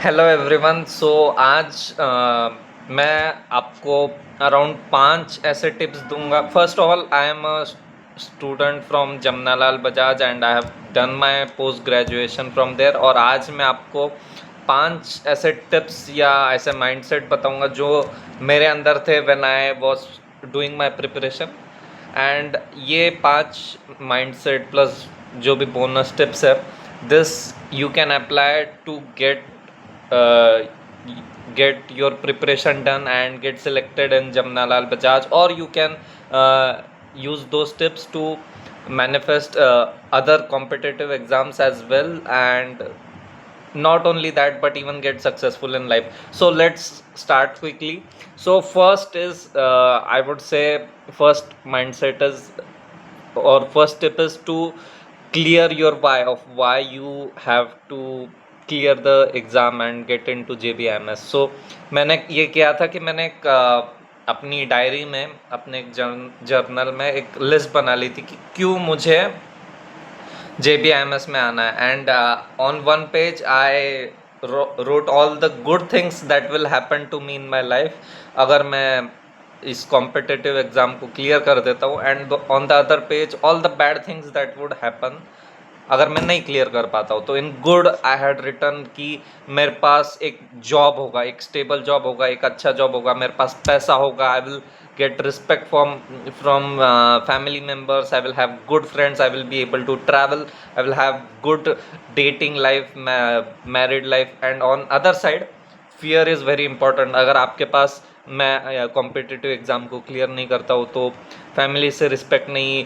Hello everyone. आज मैं आपको अराउंड 5 ऐसे टिप्स दूंगा। First of all, I am a student from Jamnalal Bajaj and I have done my post graduation from there. और आज मैं आपको 5 ऐसे टिप्स या ऐसे माइंडसेट बताऊंगा जो मेरे अंदर थे when I was doing my preparation. And ये 5 माइंडसेट प्लस जो भी बोनस टिप्स है, this you can apply to uh, get your preparation done and get selected in Jamnalal Bajaj, or you can use those tips to manifest other competitive exams as well, and not only that but even get successful in life. So let's start quickly. So first is, I would say, first mindset is, or first tip is to clear your why of why you have to clear the exam and get into JBMS. So मैंने ये किया था कि मैंने अपनी diary में, अपने एक जर्नल में एक लिस्ट बना ली थी कि क्यों मुझे JBMS में आना है। And on one page I wrote all the good things that will happen to me in my life अगर मैं इस कॉम्पिटिटिव एग्ज़ाम को क्लियर कर देता हूँ, and on the other page all the bad things that would happen अगर मैं नहीं क्लियर कर पाता हूँ। तो in good I had return कि मेरे पास एक जॉब होगा, एक स्टेबल जॉब होगा, एक अच्छा जॉब होगा, मेरे पास पैसा होगा, I will get respect from family members, I will have good friends, I will be able to travel, I will have good dating life, married life. And on other side, fear is very important. अगर आपके पास, मैं competitive exam को clear नहीं करता हूँ तो family से respect नहीं,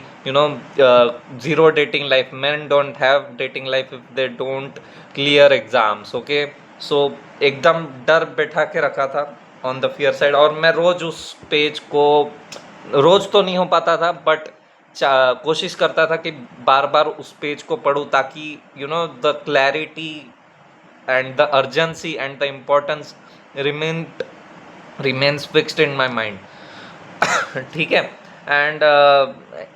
zero dating life, man don't have dating life if they don't clear exams. Okay, so एकदम डर बैठा के रखा था ऑन द फियर साइड। और मैं रोज़ उस पेज को, रोज़ तो नहीं हो पाता था बट कोशिश करता था कि बार बार उस पेज को पढूँ ताकि the clarity and the urgency and the importance remains fixed in my mind। ठीक है। एंड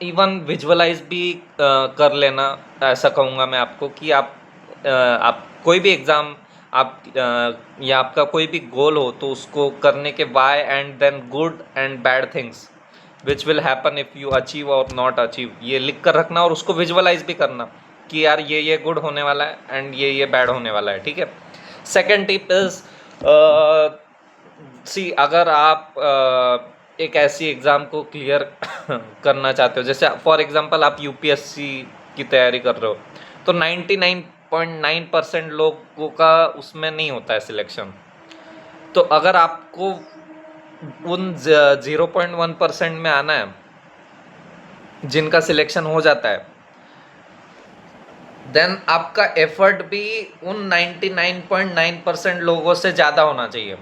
इवन विजुअलाइज भी कर लेना, ऐसा कहूँगा मैं आपको कि आप कोई भी एग्ज़ाम, आप या आपका कोई भी गोल हो तो उसको करने के why and then good and bad things which will happen if you achieve और नॉट अचीव, ये लिख कर रखना और उसको विजुअलाइज भी करना कि यार ये गुड होने वाला है एंड ये बैड होने वाला है। ठीक है। सेकेंड टिप इज, सी अगर आप एक ऐसी एग्ज़ाम को क्लियर करना चाहते हो, जैसे फॉर एग्जांपल आप यूपीएससी की तैयारी कर रहे हो, तो 99.9% लोगों का उसमें नहीं होता है सिलेक्शन। तो अगर आपको उन 0.1% में आना है जिनका सिलेक्शन हो जाता है, देन आपका एफर्ट भी उन 99.9% लोगों से ज़्यादा होना चाहिए।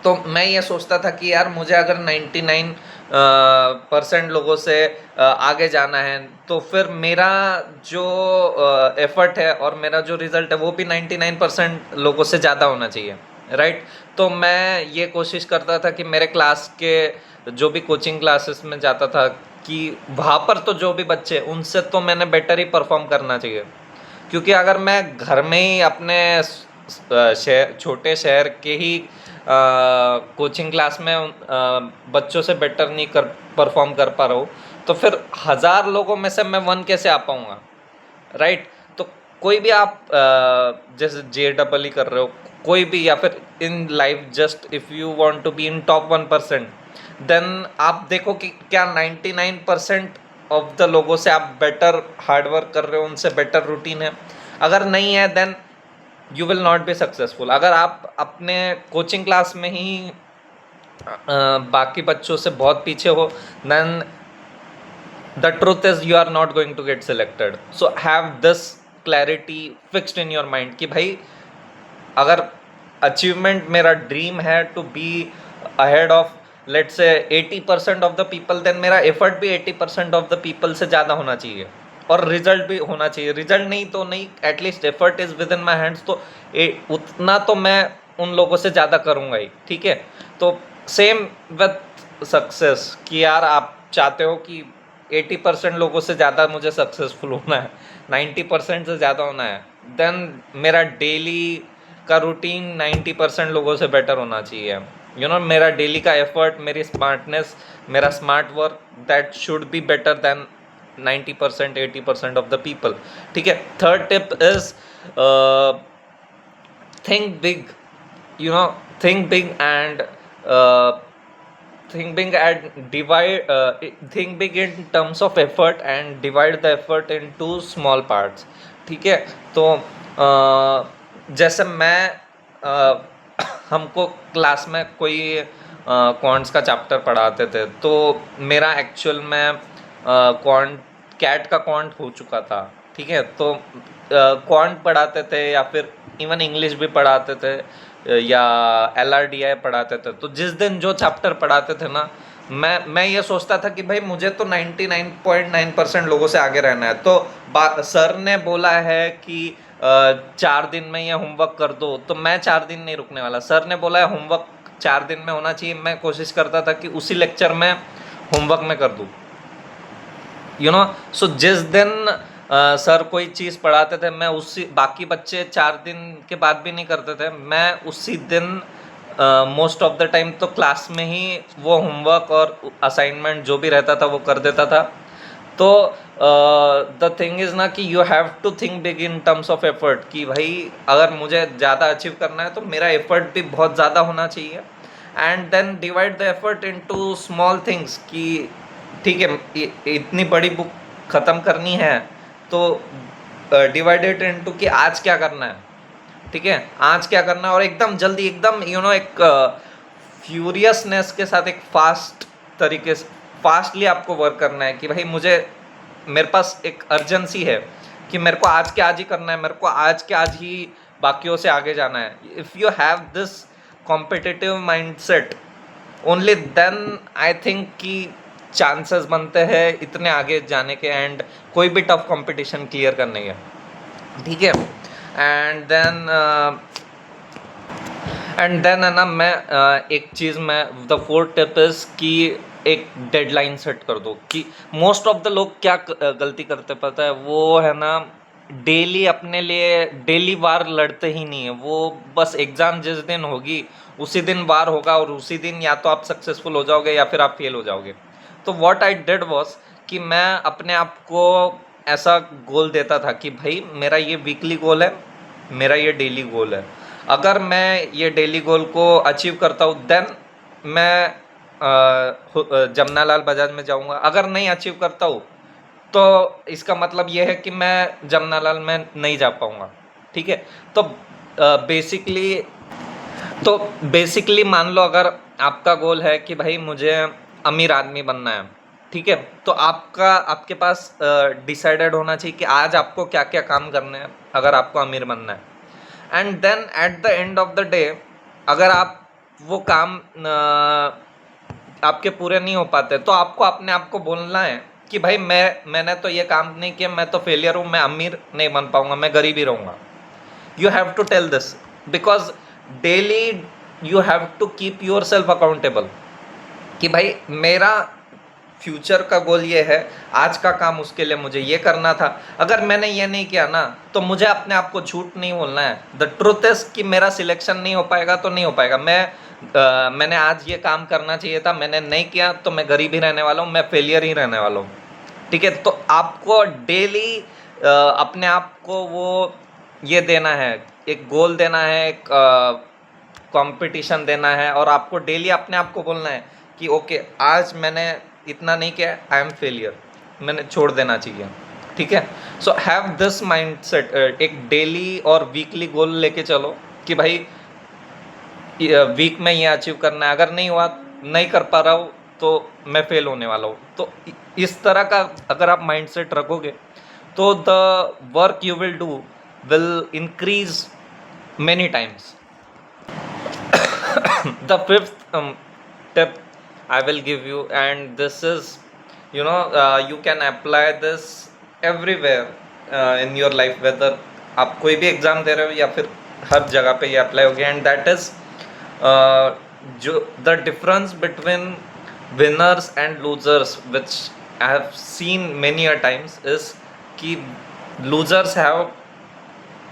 तो मैं ये सोचता था कि यार मुझे अगर 99% लोगों से आगे जाना है तो फिर मेरा जो एफर्ट है और मेरा जो रिजल्ट है वो भी 99% लोगों से ज़्यादा होना चाहिए, राइट। तो मैं ये कोशिश करता था कि मेरे क्लास के जो भी कोचिंग क्लासेस में जाता था कि वहाँ पर तो जो भी बच्चे, उनसे तो मैंने बेटर ही परफॉर्म करना चाहिए। क्योंकि अगर मैं घर में ही अपने शहर, छोटे शहर के ही कोचिंग क्लास में बच्चों से बेटर नहीं कर परफॉर्म कर पा रहा हूँ, तो फिर 1000 लोगों में से मैं 1 कैसे आ पाऊँगा, राइट। तो कोई भी आप जैसे JEE कर रहे हो, कोई भी, या फिर in life, just if you want to be in top 1%, then आप देखो कि क्या 99% ऑफ द लोगों से आप बेटर हार्डवर्क कर रहे हो, उनसे बेटर रूटीन है। अगर नहीं है then you will not be successful. अगर आप अपने कोचिंग क्लास में ही बाकी बच्चों से बहुत पीछे हो, then the truth is you are not going to get selected. So have this clarity fixed in your mind कि भाई अगर अचीवमेंट, मेरा ड्रीम है to be ahead of let's say 80% of the people, then मेरा effort भी 80% of the people से ज़्यादा होना चाहिए और रिजल्ट भी होना चाहिए। रिजल्ट नहीं तो नहीं, at least effort is with in my hands, तो उतना तो मैं उन लोगों से ज़्यादा करूँगा ही। ठीक है। तो सेम विथ सक्सेस कि यार आप चाहते हो कि 80% लोगों से ज़्यादा मुझे सक्सेसफुल होना है, 90% से ज़्यादा होना है, देन मेरा डेली का रूटीन 90% लोगों से बेटर होना चाहिए। यू नो मेरा डेली का एफर्ट, मेरी स्मार्टनेस, मेरा smart work, that should be better than 90% 80% of the people. ठीक है। Third tip is think big, you know, think big and uh, think big and divide think big in terms of effort and divide the effort into small parts। ठीक है। तो जैसे मैं हमको class में कोई क्वांट्स का चैप्टर पढ़ाते थे, तो मेरा एक्चुअल में क्वांट कैट का क्वांट हो चुका था। ठीक है। तो क्वांट पढ़ाते थे या फिर इवन इंग्लिश भी पढ़ाते थे या LRDI पढ़ाते थे, तो जिस दिन जो चैप्टर पढ़ाते थे ना, मैं ये सोचता था कि भाई मुझे तो 99.9% लोगों से आगे रहना है। तो सर ने बोला है कि 4 दिन में ये होमवर्क कर दो, तो मैं 4 दिन नहीं रुकने वाला। सर ने बोला है होमवर्क 4 दिन में होना चाहिए, मैं कोशिश करता था कि उसी लेक्चर में होमवर्क में कर दूँ। यू नो सो जिस दिन सर कोई चीज़ पढ़ाते थे, मैं उसी, बाकी बच्चे 4 दिन के बाद भी नहीं करते थे, मैं उसी दिन मोस्ट ऑफ द टाइम तो क्लास में ही वो होमवर्क और असाइनमेंट जो भी रहता था वो कर देता था। तो द थिंग इज़ ना कि you have to think big in terms of effort, कि भाई अगर मुझे ज़्यादा अचीव करना है तो मेरा एफर्ट भी बहुत ज़्यादा होना चाहिए। And then divide the effort into small things, कि ठीक है इतनी बड़ी बुक ख़त्म करनी है तो डिवाइडेड इनटू कि आज क्या करना है। ठीक है, आज क्या करना है, और एकदम जल्दी, एकदम यू नो एक फ्यूरियसनेस के साथ, एक फास्ट तरीके से, फास्टली आपको वर्क करना है कि भाई मुझे, मेरे पास एक अर्जेंसी है कि मेरे को आज के आज ही करना है, मेरे को आज के आज ही बाकियों से आगे जाना है। If you have this competitive mindset, only then I think कि चांसेस बनते हैं इतने आगे जाने के एंड कोई भी टफ कंपटीशन क्लियर करने के। ठीक है। एंड देन है ना, मैं एक चीज़, मैं द फोर्थ टिप इज़ कि एक डेडलाइन सेट कर दो। कि मोस्ट ऑफ द लोग क्या गलती करते पता है, वो है ना डेली अपने लिए डेली वार लड़ते ही नहीं है। वो बस एग्ज़ाम जिस दिन होगी उसी दिन वार होगा, और उसी दिन या तो आप सक्सेसफुल हो जाओगे या फिर आप फेल हो जाओगे। तो व्हाट आई डिड वाज कि मैं अपने आप को ऐसा गोल देता था कि भाई मेरा ये वीकली गोल है, मेरा ये डेली गोल है। अगर मैं ये डेली गोल को अचीव करता हूँ देन मैं जमनालाल बजाज में जाऊँगा। अगर नहीं अचीव करता हूँ तो इसका मतलब ये है कि मैं जमनालाल में नहीं जा पाऊँगा। ठीक है। तो बेसिकली मान लो अगर आपका गोल है कि भाई मुझे अमीर आदमी बनना है, ठीक है, तो आपके पास डिसाइडेड होना चाहिए कि आज आपको क्या क्या काम करने हैं अगर आपको अमीर बनना है। And then at the end of the day अगर आप वो काम आपके पूरे नहीं हो पाते, तो आपको अपने आप को बोलना है कि भाई मैंने तो ये काम नहीं किया, मैं तो फेलियर हूँ, मैं अमीर नहीं बन पाऊंगा, मैं गरीब ही रहूँगा। You have to tell this because daily you have to keep yourself accountable कि भाई मेरा फ्यूचर का गोल ये है, आज का काम उसके लिए मुझे ये करना था। अगर मैंने ये नहीं किया ना, तो मुझे अपने आप को झूठ नहीं बोलना है। द ट्रुथ इज कि मेरा सिलेक्शन नहीं हो पाएगा तो नहीं हो पाएगा। मैंने आज ये काम करना चाहिए था, मैंने नहीं किया, तो मैं गरीब ही रहने वाला हूँ, मैं फेलियर ही रहने वाला हूँ। ठीक है। तो आपको डेली अपने आप को वो ये देना है, एक गोल देना है, एक कंपटीशन देना है, और आपको डेली अपने आप को बोलना है कि ओके आज मैंने इतना नहीं किया, आई एम फेलियर, मैंने छोड़ देना चाहिए। ठीक है। सो हैव दिस माइंडसेट, एक डेली और वीकली गोल लेके चलो कि भाई वीक में ये अचीव करना है, अगर नहीं हुआ, नहीं कर पा रहा हूँ तो मैं फेल होने वाला हूँ। तो इस तरह का अगर आप माइंडसेट रखोगे तो the work you will do will increase many times. The fifth tip I will give you, and this is, you can apply this everywhere in your life, whether आप कोई भी एग्ज़ाम दे रहे हो या फिर हर जगह पे ये अप्लाई होगी, एंड दैट इज़ जो the difference between winners and losers which I have seen many a times is कि losers have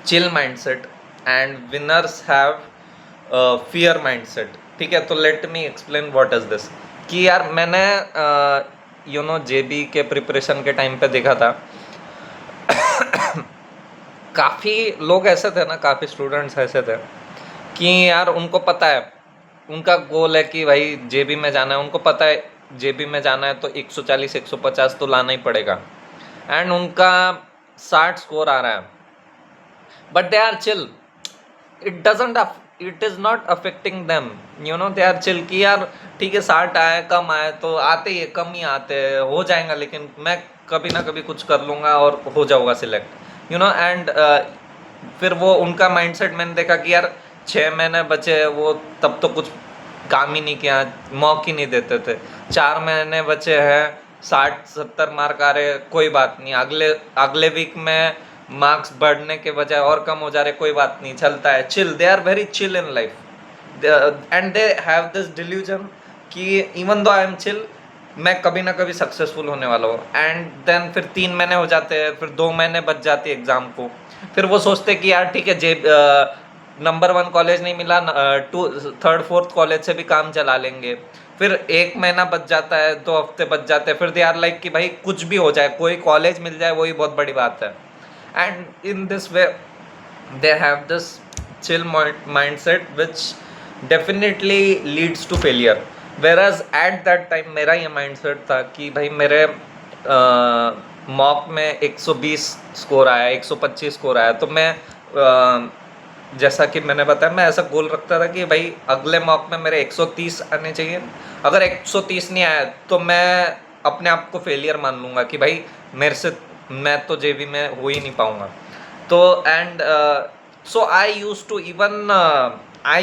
chill mindset and winners have fear mindset. ठीक है, तो let me explain what is this. कि यार मैंने जेबी के preparation के टाइम पे देखा था काफ़ी लोग ऐसे थे ना, काफ़ी स्टूडेंट्स ऐसे थे कि यार उनको पता है, उनका गोल है कि भाई जेबी में जाना है, उनको पता है जेबी में जाना है तो 140 150 तो लाना ही पड़ेगा, एंड उनका 60 स्कोर आ रहा है, but they are chill. It is not affecting them, they are chill कि यार ठीक है 60 आए कम आए तो आते ही है, कम ही आते हैं, हो जाएगा, लेकिन मैं कभी ना कभी कुछ कर लूँगा और हो जाऊँगा सिलेक्ट, एंड फिर वो उनका माइंडसेट मैंने देखा कि यार 6 महीने बचे हैं, वो तब तो कुछ काम ही नहीं किया, मौक ही नहीं देते थे। 4 महीने बचे हैं, 60 70 मार्क आ रहे, कोई बात नहीं, अगले अगले वीक में मार्क्स बढ़ने के बजाय और कम हो जा रहे, कोई बात नहीं, चलता है, chill, they are very chill in life, and they have this delusion कि even though I M chill, मैं कभी ना कभी सक्सेसफुल होने वाला हूँ। एंड देन फिर 3 महीने हो जाते हैं, फिर 2 महीने बच जाती है एग्जाम को, फिर वो सोचते कि यार ठीक है नंबर 1 कॉलेज नहीं मिला, टू थर्ड फोर्थ कॉलेज से भी काम चला लेंगे, फिर 1 महीना बच जाता है, 2 हफ्ते बच जाते हैं, फिर दे आर लाइक कि भाई कुछ भी हो जाए, कोई कॉलेज मिल जाए वही बहुत बड़ी बात है। And in this way they have this chill mindset which definitely leads to failure, whereas at that time मेरा ये mindset था कि भाई मेरे मॉक में 120 स्कोर आया, 125 स्कोर आया, तो मैं जैसा कि मैंने बताया, मैं ऐसा गोल रखता था कि भाई अगले मॉक में मेरे 130 आने चाहिए, अगर 130 नहीं आया तो मैं अपने आप को फेलियर मान लूँगा कि भाई मेरे से मैं तो जेबी में हो ही नहीं पाऊँगा। तो and so I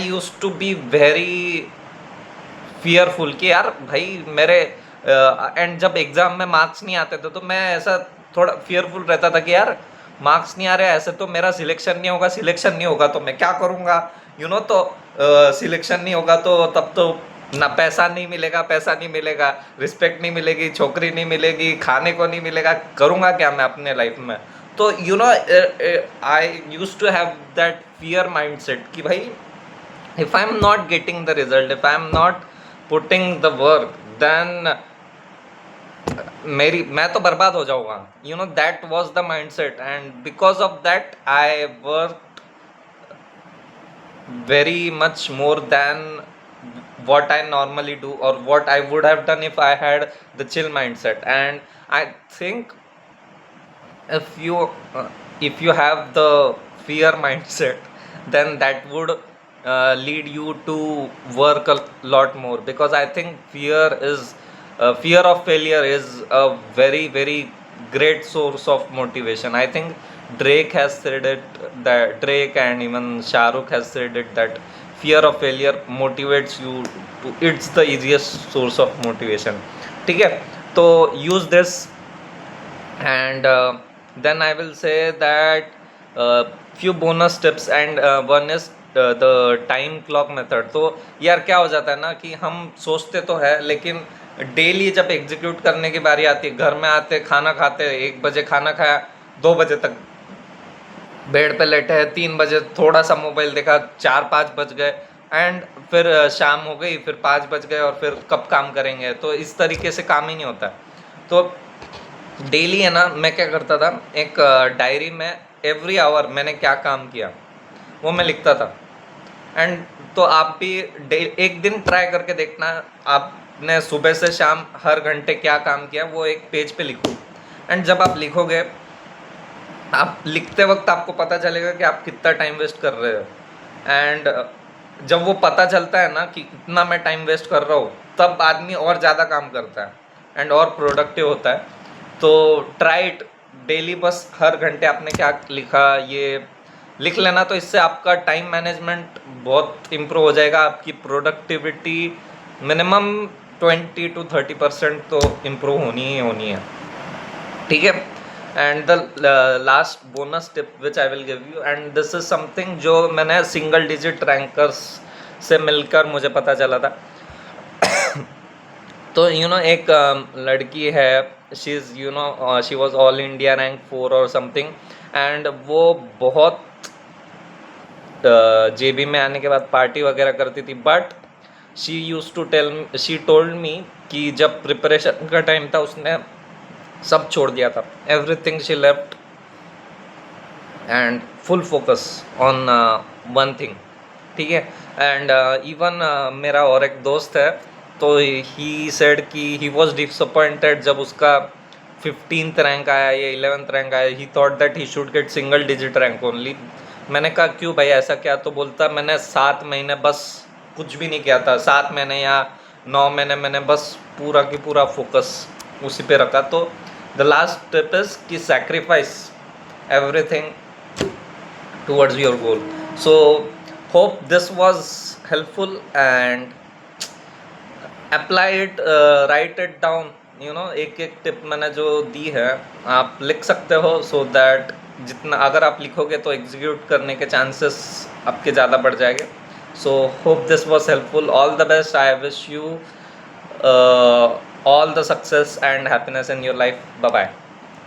use to be very fearful कि यार भाई मेरे एंड जब एग्जाम में मार्क्स नहीं आते थे तो मैं ऐसा थोड़ा फियरफुल रहता था कि यार मार्क्स नहीं आ रहे, ऐसे तो मेरा सिलेक्शन नहीं होगा, सिलेक्शन नहीं होगा तो मैं क्या करूँगा, तो सिलेक्शन नहीं होगा तो तब तो ना पैसा नहीं मिलेगा, पैसा नहीं मिलेगा, रिस्पेक्ट नहीं मिलेगी, छोकरी नहीं मिलेगी, खाने को नहीं मिलेगा, करूँगा क्या मैं अपने लाइफ में। तो I use to have that fear mindset कि भाई if I'm not getting the result, if I'm not putting the work, then मैं तो बर्बाद हो जाऊंगा, that was the mindset, and because of that I work very much more than what I normally do or what I would have done if I had the chill mindset. And I think if you if you have the fear mindset, then that would lead you to work a lot more, because I think fear of failure is a very great source of motivation. I think Drake has said it, that Drake and even Shahrukh has said it, that fear of failure motivates you to, it's the easiest source of motivation. ठीक है, तो use this, and then I will say that few bonus tips, and one is the time clock method. तो यार क्या हो जाता है ना कि हम सोचते तो है, लेकिन डेली जब एग्जीक्यूट करने की बारी आती है, घर में आते खाना खाते, 1 बजे खाना खाया, 2 बजे तक बेड पे लेटे हैं, 3 बजे थोड़ा सा मोबाइल देखा, 4 5 बज गए, एंड फिर शाम हो गई, फिर 5 बज गए, और फिर कब काम करेंगे, तो इस तरीके से काम ही नहीं होता। तो डेली है ना, मैं क्या करता था, एक डायरी में एवरी आवर मैंने क्या काम किया वो मैं लिखता था। एंड तो आप भी एक दिन ट्राई करके देखना, आपने सुबह से शाम हर घंटे क्या काम किया वो एक पेज पे लिखो, एंड जब आप लिखोगे, आप लिखते वक्त आपको पता चलेगा कि आप कितना टाइम वेस्ट कर रहे हो, एंड जब वो पता चलता है ना कि इतना मैं टाइम वेस्ट कर रहा हूँ, तब आदमी और ज़्यादा काम करता है एंड और प्रोडक्टिव होता है। तो ट्राई इट डेली, बस हर घंटे आपने क्या लिखा ये लिख लेना, तो इससे आपका टाइम मैनेजमेंट बहुत इम्प्रूव हो जाएगा, आपकी प्रोडक्टिविटी मिनिमम 20 to 30% तो इम्प्रूव होनी ही होनी है। ठीक है, and the last bonus tip which I will give you, and this is something जो मैंने सिंगल डिजिट रैंकर्स से मिलकर मुझे पता चला था। तो एक लड़की है, she is she was all India rank 4 और समथिंग, एंड वो बहुत जेबी में आने के बाद पार्टी वगैरह करती थी, बट शी टोल्ड मी कि जब प्रिपरेशन का टाइम था उसने सब छोड़ दिया था, everything she left and full focus on one thing, ठीक है। एंड इवन मेरा और एक दोस्त है, तो ही सेड कि ही वॉज डिसअपॉइंटेड जब उसका 15th रैंक आया या 11th रैंक आया, ही thought that he should get single digit rank only. मैंने कहा क्यों भाई ऐसा क्या, तो बोलता मैंने 7 महीने बस कुछ भी नहीं किया था, 7 महीने या 9 महीने मैंने बस पूरा की पूरा फोकस उसी पे रखा। तो द लास्ट टिप इज कि sacrifice everything towards your goal. So hope this was helpful and apply it, write it down, एक एक टिप मैंने जो दी है आप लिख सकते हो, सो दैट जितना अगर आप लिखोगे तो एग्जीक्यूट करने के चांसेस आपके ज़्यादा बढ़ जाएंगे। So hope this was helpful, all the best, I wish you all the success and happiness in your life, bye bye.